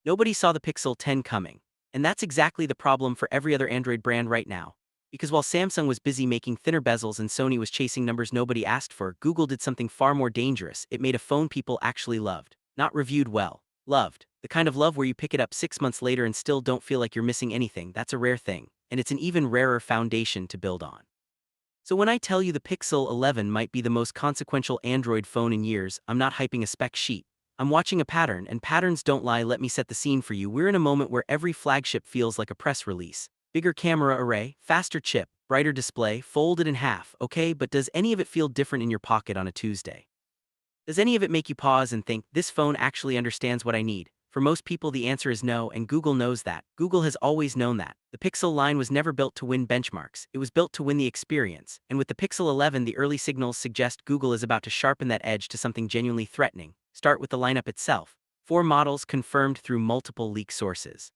Nobody saw the Pixel 10 coming. And that's exactly the problem for every other Android brand right now. Because while Samsung was busy making thinner bezels and Sony was chasing numbers nobody asked for, Google did something far more dangerous. It made a phone people actually loved. Not reviewed well. Loved. The kind of love where you pick it up 6 months later and still don't feel like you're missing anything. That's a rare thing. And it's an even rarer foundation to build on. So when I tell you the Pixel 11 might be the most consequential Android phone in years, I'm not hyping a spec sheet. I'm watching a pattern, and patterns don't lie. Let me set the scene for you. We're in a moment where every flagship feels like a press release. Bigger camera array, faster chip, brighter display, folded in half, okay, but does any of it feel different in your pocket on a Tuesday? Does any of it make you pause and think, this phone actually understands what I need? For most people, the answer is no, and Google knows that. Google has always known that. The Pixel line was never built to win benchmarks, it was built to win the experience. And with the Pixel 11, the early signals suggest Google is about to sharpen that edge to something genuinely threatening. Start with the lineup itself. 4 models confirmed through multiple leak sources.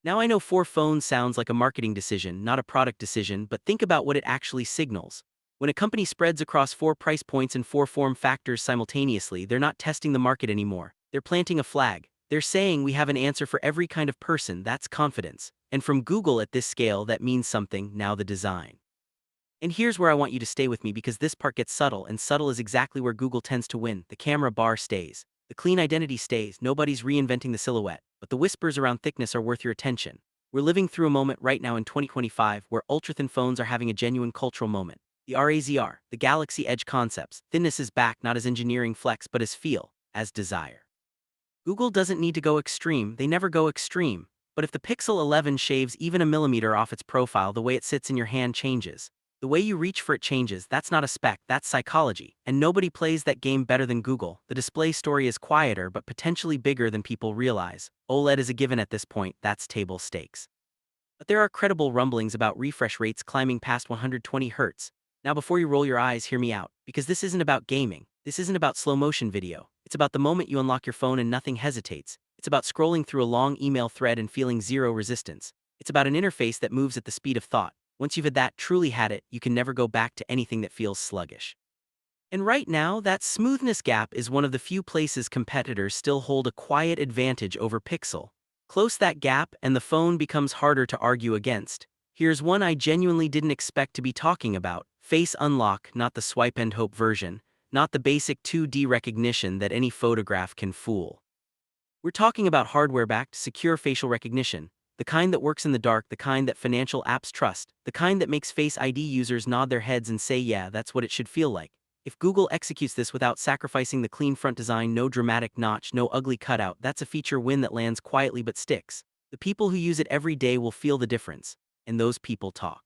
Now I know 4 phones sounds like a marketing decision, not a product decision, but think about what it actually signals. When a company spreads across 4 price points and 4 form factors simultaneously, they're not testing the market anymore. They're planting a flag. They're saying we have an answer for every kind of person. That's confidence. And from Google at this scale, that means something. Now the design. And here's where I want you to stay with me because this part gets subtle, and subtle is exactly where Google tends to win. The camera bar stays. The clean identity stays. Nobody's reinventing the silhouette. But the whispers around thickness are worth your attention. We're living through a moment right now in 2025 where ultra-thin phones are having a genuine cultural moment. The RAZR, the Galaxy Edge concepts, thinness is back not as engineering flex but as feel, as desire. Google doesn't need to go extreme, they never go extreme. But if the Pixel 11 shaves even a millimeter off its profile, the way it sits in your hand changes. The way you reach for it changes. That's not a spec, that's psychology. And nobody plays that game better than Google. The display story is quieter but potentially bigger than people realize. OLED is a given at this point, that's table stakes. But there are credible rumblings about refresh rates climbing past 120 Hz. Now before you roll your eyes, hear me out, because this isn't about gaming, this isn't about slow motion video, it's about the moment you unlock your phone and nothing hesitates, it's about scrolling through a long email thread and feeling zero resistance, it's about an interface that moves at the speed of thought. Once you've had that, truly had it, you can never go back to anything that feels sluggish. And right now, that smoothness gap is one of the few places competitors still hold a quiet advantage over Pixel. Close that gap and the phone becomes harder to argue against. Here's one I genuinely didn't expect to be talking about. Face Unlock, not the swipe and hope version, not the basic 2D recognition that any photograph can fool. We're talking about hardware-backed, secure facial recognition, the kind that works in the dark, the kind that financial apps trust, the kind that makes Face ID users nod their heads and say, yeah, that's what it should feel like. If Google executes this without sacrificing the clean front design, no dramatic notch, no ugly cutout, that's a feature win that lands quietly but sticks. The people who use it every day will feel the difference, and those people talk.